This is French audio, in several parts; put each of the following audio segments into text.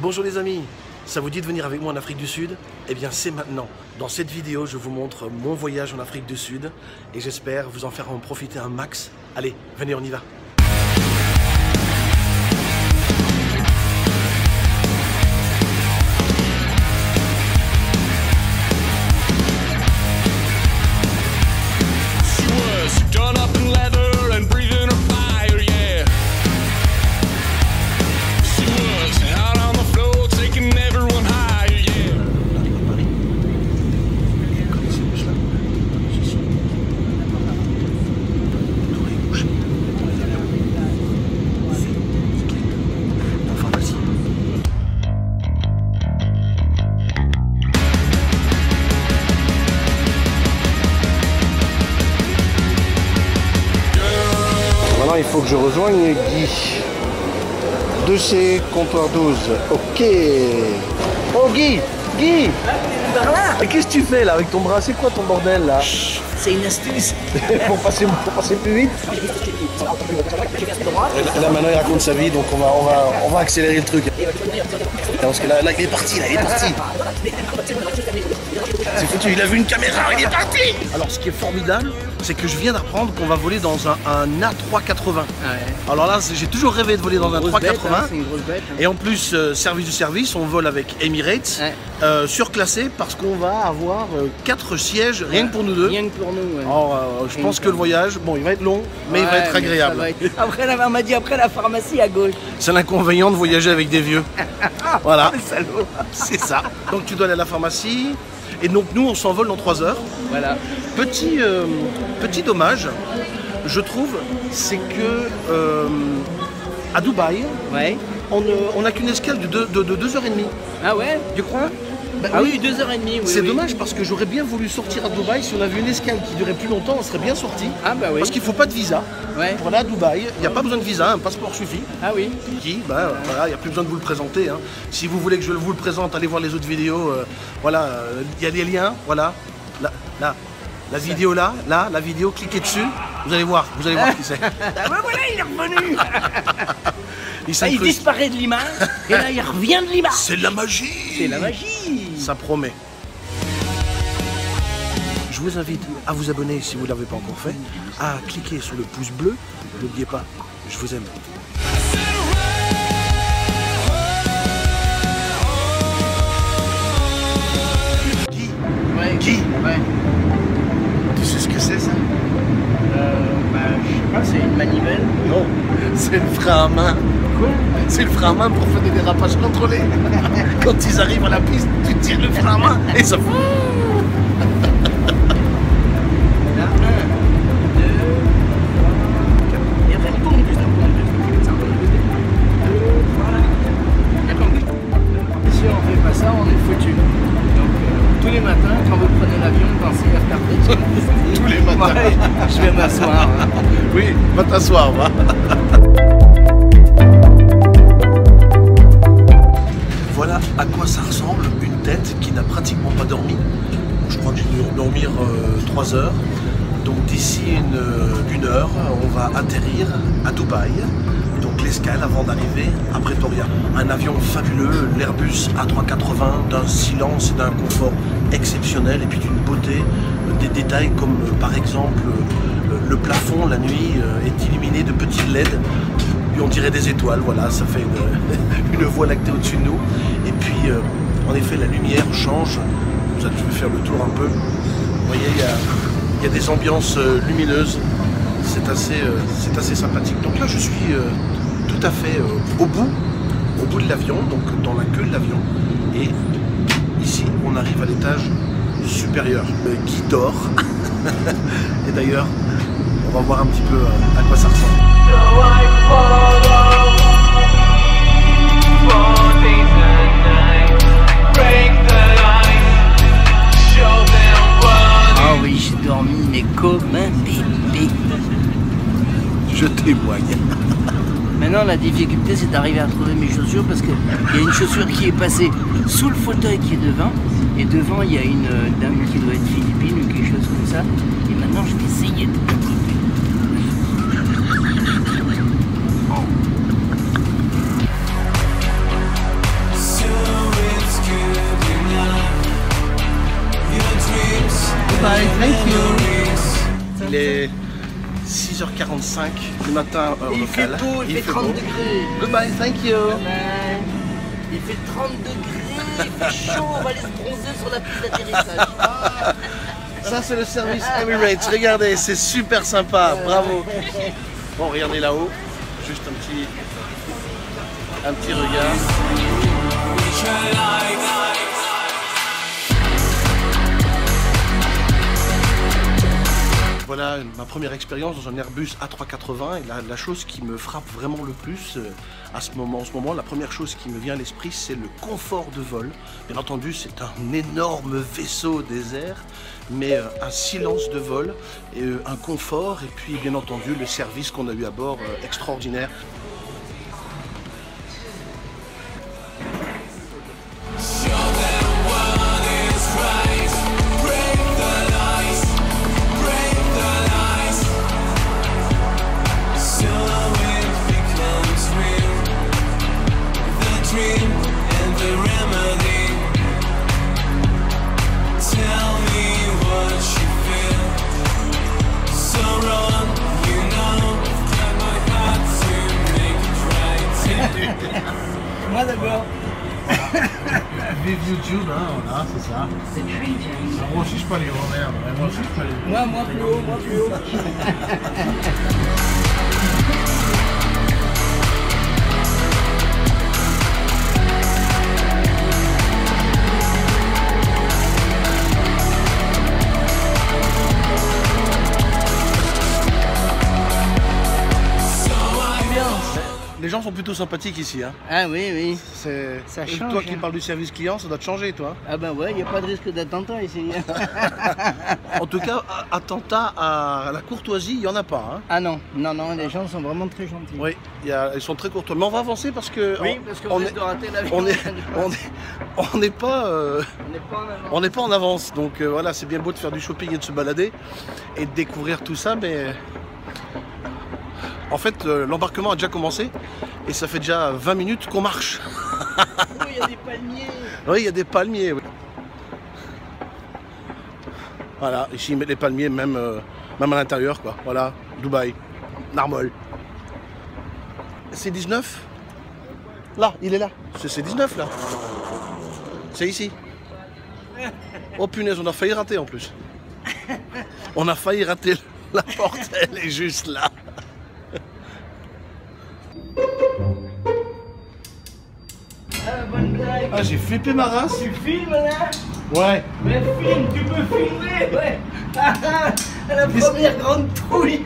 Bonjour les amis, ça vous dit de venir avec moi en Afrique du Sud? Eh bien c'est maintenant. Dans cette vidéo, je vous montre mon voyage en Afrique du Sud et j'espère vous en faire en profiter un max. Allez, venez, on y va. Il faut que je rejoigne Guy. 2C, comptoir 12. Ok. Oh Guy, Guy. Et qu'est-ce que tu fais là avec ton bras? C'est quoi ton bordel là? C'est une astuce. pour passer plus vite. Là maintenant il raconte sa vie, donc on va accélérer le truc. Parce que là il est parti, C'est foutu, il a vu une caméra, il est parti. Alors ce qui est formidable, c'est que je viens d'apprendre qu'on va voler dans un A380. Ouais. Alors là, j'ai toujours rêvé de voler dans un 380. C'est une grosse bête. Et en plus, service du service, on vole avec Emirates, surclassé parce qu'on va avoir 4 sièges rien que pour nous deux. Rien que pour nous. Ouais. Alors, je pense que le voyage, bon, il va être long, mais il va être agréable. Après, on m'a dit après la pharmacie à gauche. C'est l'inconvénient de voyager avec des vieux. Voilà. C'est ça. Donc tu dois aller à la pharmacie. Et donc nous on s'envole dans 3 heures. Voilà. Petit dommage, je trouve, c'est que à Dubaï, on n'a qu'une escale de 2h30. Ah ouais, tu crois? Bah, ah oui, 2h30. Oui, c'est dommage parce que j'aurais bien voulu sortir à Dubaï. Si on avait une escale qui durait plus longtemps, on serait bien sorti. Ah bah oui. Parce qu'il ne faut pas de visa. Ouais. Pour aller à Dubaï, il n'y a pas besoin de visa, un passeport suffit. Ah oui. Qui, bah voilà, il n'y a plus besoin de vous le présenter. Hein. Si vous voulez que je vous le présente, allez voir les autres vidéos. Voilà, il y a les liens. Voilà, là. La vidéo là, la vidéo, cliquez dessus. Vous allez voir qui c'est. Ah bah voilà, il est revenu. Il disparaît de l'image et là il revient de l'image. C'est la magie. C'est la magie. Ça promet. Je vous invite à vous abonner si vous ne l'avez pas encore fait, à cliquer sur le pouce bleu. N'oubliez pas, je vous aime. Guy, tu sais ce que c'est ça? Je sais pas, c'est une manivelle. Non, c'est le frein à main. Quoi? C'est le frein à main pour faire des dérapages contrôlés. Quand ils arrivent à la piste, tu tires le frein à main et ça fait... Là, 1, 2, 3, 4. Et après, il tourne plus d'un coup. Si on fait pas ça, on est foutu. Donc, tous les matins, quand vous prenez l'avion, pensez à regarder. Tous les matins. Ouais, je vais m'asseoir. Oui, va t'asseoir, va. Voilà à quoi ça ressemble une tête qui n'a pratiquement pas dormi. Je crois que j'ai dû dormir 3 heures. Donc d'ici une heure, on va atterrir à Dubaï. Donc l'escale avant d'arriver à Pretoria. Un avion fabuleux, l'Airbus A380, d'un silence et d'un confort exceptionnel et puis d'une beauté, des détails comme par exemple le plafond la nuit est illuminé de petits LED. Et on dirait des étoiles, voilà, ça fait une voie lactée au-dessus de nous. Et puis, en effet, la lumière change. Je vais faire le tour un peu. Vous voyez, il y a des ambiances lumineuses. C'est assez sympathique. Donc là, je suis tout à fait au bout de l'avion, donc dans la queue de l'avion. Et ici, on arrive à l'étage supérieur. Guy dort. Et d'ailleurs, on va voir un petit peu à quoi ça ressemble. Ah oui, j'ai dormi, mais comme un bébé. Je témoigne. Maintenant, la difficulté, c'est d'arriver à trouver mes chaussures parce qu'il y a une chaussure qui est passée sous le fauteuil qui est devant. Et devant, il y a une dame qui doit être philippine ou quelque chose comme ça. Et maintenant, je vais essayer de l'attraper. Thank you. Il est 6h45 du matin heure locale. Il fait 30 degrés. Goodbye, thank you. Il fait 30 degrés, il fait chaud, on va aller se bronzer sur la piste d'atterrissage. Ça c'est le service Emirates, regardez, c'est super sympa, bravo. Bon, regardez là-haut, juste un petit regard. Voilà ma première expérience dans un Airbus A380 et la chose qui me frappe vraiment le plus en ce moment, la première chose qui me vient à l'esprit, c'est le confort de vol. Bien entendu, c'est un énorme vaisseau des airs, mais un silence de vol, et un confort, et puis bien entendu le service qu'on a eu à bord extraordinaire. Moi d'abord. Vive YouTube, hein, voilà, c'est ça. Moi aussi je peux aller en merde, moi aussi je peux aller. Moi plus haut, moi plus haut. Les gens sont plutôt sympathiques ici. Hein. Ah oui, oui. Ça change. Toi qui parles du service client, ça doit te changer, toi. Ah ben ouais, il n'y a pas de risque d'attentat ici. En tout cas, attentat à la courtoisie, il n'y en a pas. Hein. Ah non, non, non, les gens sont vraiment très gentils. Oui, ils sont très courtois. Mais on va avancer parce que oui, parce qu'on risque de rater l'avion. On n'est pas en avance. Donc voilà, c'est bien beau de faire du shopping et de se balader et de découvrir tout ça, mais en fait, l'embarquement a déjà commencé et ça fait déjà 20 minutes qu'on marche. Oui, il y a des palmiers. Oui, il y a des palmiers. Oui. Voilà, ici ils mettent les palmiers même à l'intérieur, quoi. Voilà, Dubaï, Narmol. C'est 19 ? Là, il est là. C'est 19 là. C'est ici. Oh punaise, on a failli rater en plus. On a failli rater la porte, elle est juste là. Bonne blague. Ah, j'ai flippé ma race. Tu filmes là? Ouais. Mais filme, tu peux filmer, ouais. La première grande trouille.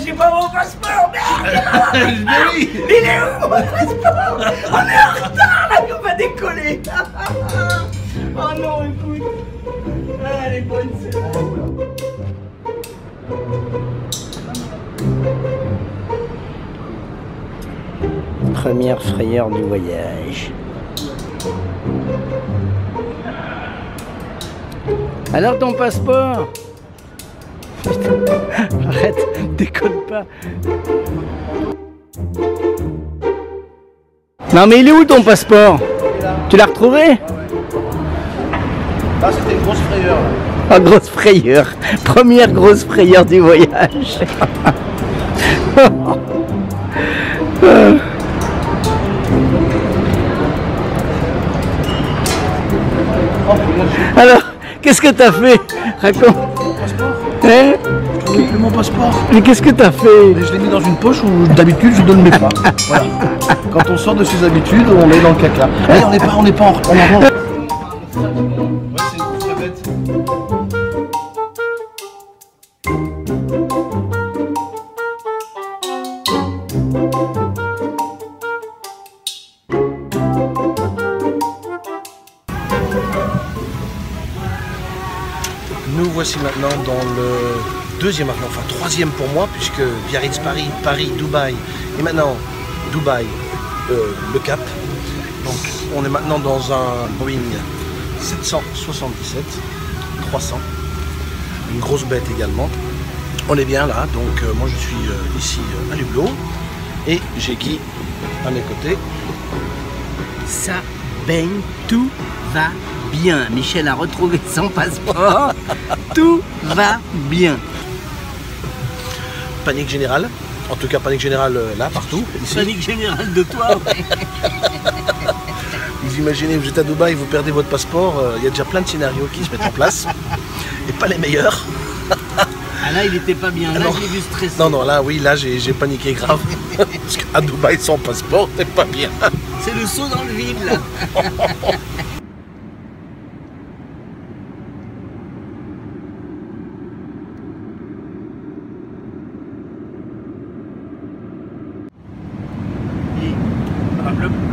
J'ai pas mon passeport, merde. Mais oui. Il est où mon passeport? On est en retard, l'avion va décoller. Oh non, écoute. Ah, elle est bonne celle-là. Première frayeur du voyage. Alors ton passeport? Putain, arrête, déconne pas. Non mais il est où ton passeport? Tu l'as retrouvé? Ah, c'était une grosse frayeur là. Ah, grosse frayeur. Première grosse frayeur du voyage. Alors, qu'est-ce que t'as fait? Raconte. Hein? Je trouve plus mon passeport. Mais qu'est-ce que t'as fait? Je l'ai mis dans une poche où d'habitude je donne mes pas. Voilà. Quand on sort de ses habitudes, on est dans le caca. Hey, on n'est pas en avant. Ouais, c'est une grosse bête. Nous voici maintenant dans le deuxième avion, enfin troisième pour moi, puisque Biarritz Paris, Paris, Dubaï, et maintenant Dubaï, le Cap. Donc on est maintenant dans un Boeing 777-300, une grosse bête également. On est bien là, donc moi je suis ici à l'hublot, et j'ai Guy à mes côtés. Ça baigne, tout va bien. Michel a retrouvé son passeport. Tout va bien. Panique générale. En tout cas, panique générale là, partout. Ici. Panique générale de toi, ouais. Vous imaginez, vous êtes à Dubaï, vous perdez votre passeport, il y a déjà plein de scénarios qui se mettent en place. Et pas les meilleurs. Ah là, il était pas bien. Là, non. je l'ai vu stressé. Non, non, là, oui, là, j'ai paniqué grave. Parce qu'à Dubaï, sans passeport, c'est pas bien. C'est le saut dans le vide, là.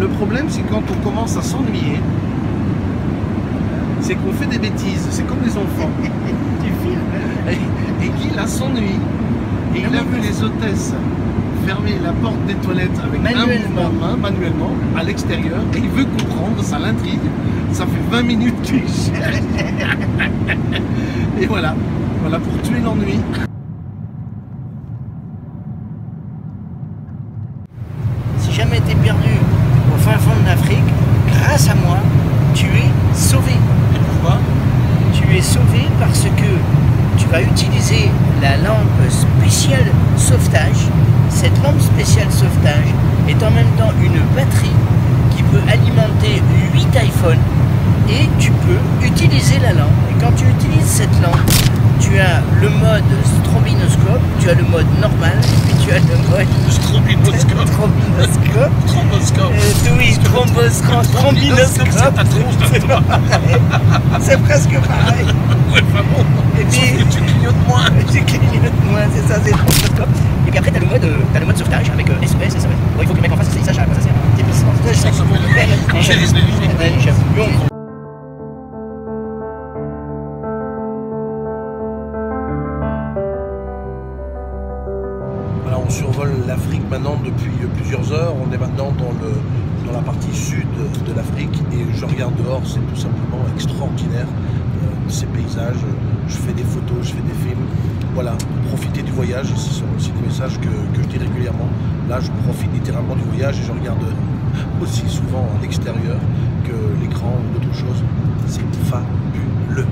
Le problème, c'est quand on commence à s'ennuyer, c'est qu'on fait des bêtises. C'est comme les enfants. Tu filmes. Et Guy, là, s'ennuie. Et il a vu les hôtesses fermer la porte des toilettes avec un mouvement de main, manuellement, à l'extérieur. Et il veut comprendre, ça l'intrigue. Ça fait 20 minutes qu'il cherche. Et voilà. Voilà pour tuer l'ennui. Si jamais tu es perdu au fin fond de l'Afrique, grâce à moi, tu es sauvé. Et pourquoi? Tu es sauvé parce que tu vas utiliser la lampe spéciale sauvetage. Cette lampe spéciale sauvetage est en même temps une batterie qui peut alimenter 8 iPhones et tu peux utiliser la lampe. Et quand tu utilises cette lampe, tu as le mode strobinoscope, tu as le mode normal, et puis tu as le mode Strobinoscope. Tromboscope. Oui, trombinoscope. C'est presque pareil. Ouais, vraiment. Et puis, sauf que tu clignotes moins. Tu clignotes moins, c'est ça, c'est le trombinoscope. Et puis après, tu as le mode sauvetage avec SOS, SOS. Bon, il faut que le mec en face, il sache à quoi ça sert. C'est puissant. On survole l'Afrique maintenant depuis plusieurs heures. On est maintenant dans la partie sud de l'Afrique et je regarde dehors, c'est tout simplement extraordinaire. Ces paysages, je fais des photos, je fais des films. Voilà, profitez du voyage, ce sont aussi des messages que je dis régulièrement. Là, je profite littéralement du voyage et je regarde aussi souvent à l'extérieur que l'écran ou d'autres choses. C'est fabuleux.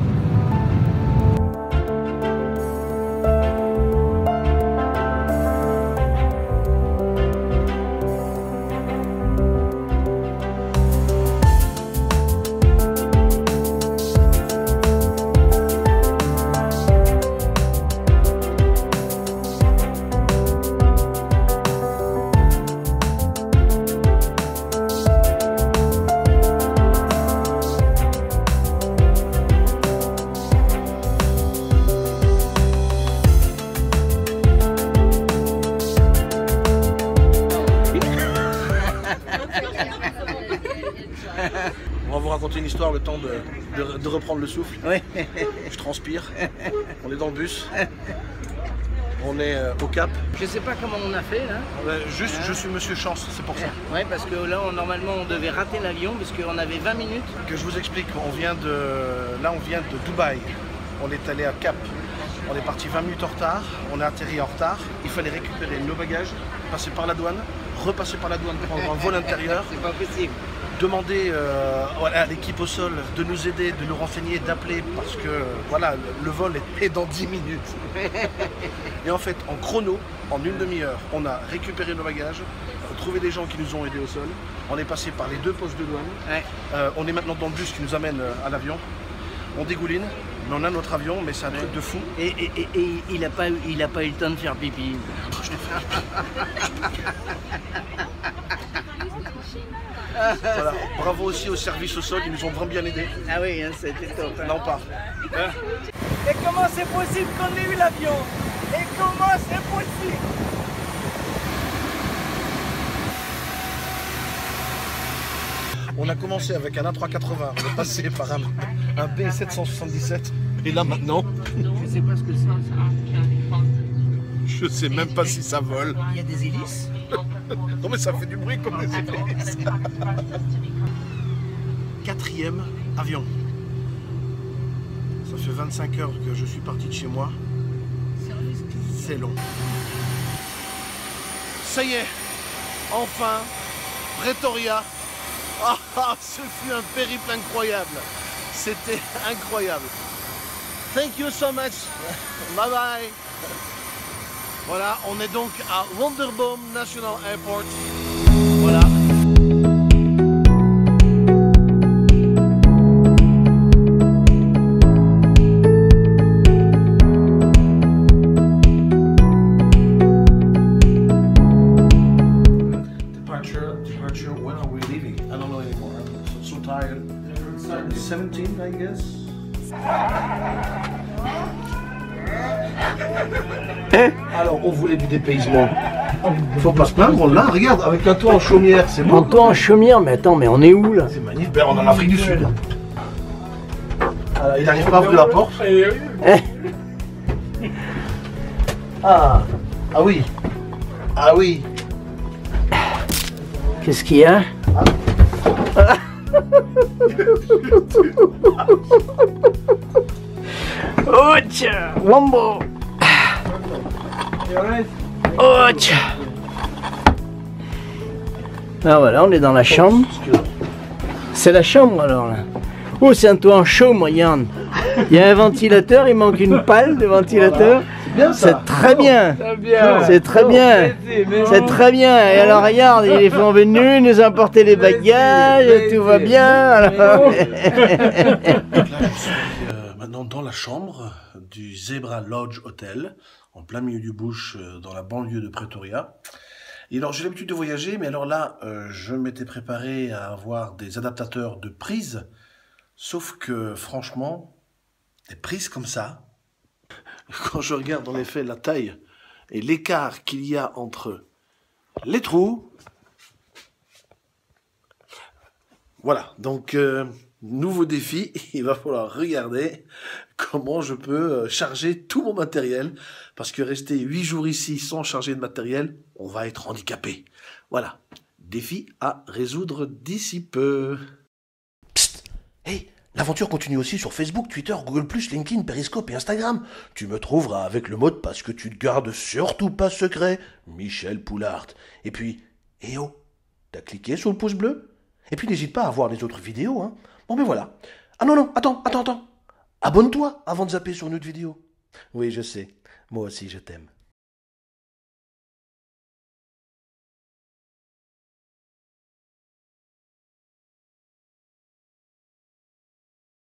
On va vous raconter une histoire, le temps de reprendre le souffle. Oui. Je transpire. On est dans le bus. On est au Cap. Je sais pas comment on a fait là. Juste, je suis Monsieur Chance, c'est pour ça. Ouais, parce que là, normalement, on devait rater l'avion parce qu'on avait 20 minutes. Que je vous explique, on vient de Dubaï. On est allé à Cap. On est parti 20 minutes en retard. On est atterri en retard. Il fallait récupérer nos bagages, passer par la douane, repasser par la douane, prendre un vol intérieur. C'est pas possible. Demander à l'équipe au sol de nous aider, de nous renseigner, d'appeler parce que voilà, le vol est dans 10 minutes. Et en fait, en chrono, en une demi-heure, on a récupéré nos bagages, trouvé des gens qui nous ont aidés au sol. On est passé par les 2 postes de douane. Ouais. On est maintenant dans le bus qui nous amène à l'avion. On dégouline, mais on a notre avion, mais c'est un truc de fou. Et il n'a pas eu le temps de faire pipi. Voilà. Bravo aussi au service au sol, ils nous ont vraiment bien aidés. Ah oui, hein, c'était top. Là on part. Et comment c'est possible qu'on ait eu l'avion? Et comment c'est possible? On a commencé avec un A380, on est passé par un B777 et là maintenant... Je sais pas ce que c'est ça. Je sais même pas si ça vole. Il y a des hélices? Non mais ça fait du bruit comme des hélices. 4e avion. Ça fait 25 heures que je suis parti de chez moi. C'est long. Ça y est, enfin, Pretoria. Ah, ce fut un périple incroyable. C'était incroyable. Thank you so much. Bye bye. Voilà, on est donc à Wonderboom National Airport. Voilà. Departure, when are we leaving? I don't know anymore. I'm so tired. 17, I guess. Alors, on voulait du dépaysement. Faut pas se plaindre, on l'a, regarde, avec un toit en chaumière, c'est bon. Un toit en chaumière, mais attends, mais on est où là? C'est magnifique, ben, on est en Afrique du Sud. Il n'arrive pas à ouvrir la porte. Ah, ah oui, ah oui. Qu'est-ce qu'il y a? Oh tiens, Wombo. Oh tiens. Ah voilà, on est dans la chambre. C'est la chambre alors là. Oh, c'est un toit en chaume, regarde. Il y a un ventilateur, il manque une pale de ventilateur. C'est très bien. C'est très bien. C'est très bien. Et alors regarde, ils sont venus nous apporter les bagages, et tout va bien. Alors... Là, je suis maintenant dans la chambre du Zebra Lodge Hotel, en plein milieu du bush, dans la banlieue de Pretoria. Et alors, j'ai l'habitude de voyager, mais alors là, je m'étais préparé à avoir des adaptateurs de prises, sauf que, franchement, des prises comme ça, quand je regarde en effet la taille et l'écart qu'il y a entre les trous, voilà, donc nouveau défi, il va falloir regarder comment je peux charger tout mon matériel, parce que rester 8 jours ici sans charger de matériel, on va être handicapé. Voilà, défi à résoudre d'ici peu. Psst, hey, l'aventure continue aussi sur Facebook, Twitter, Google+, LinkedIn, Periscope et Instagram. Tu me trouveras avec le mot de passe que tu ne gardes surtout pas secret, Michel Poulart. Et puis, eh oh, t'as cliqué sur le pouce bleu? Et puis n'hésite pas à voir les autres vidéos, hein. Bon ben voilà. Ah non, non, attends. Abonne-toi avant de zapper sur une autre vidéo. Oui, je sais. Moi aussi, je t'aime.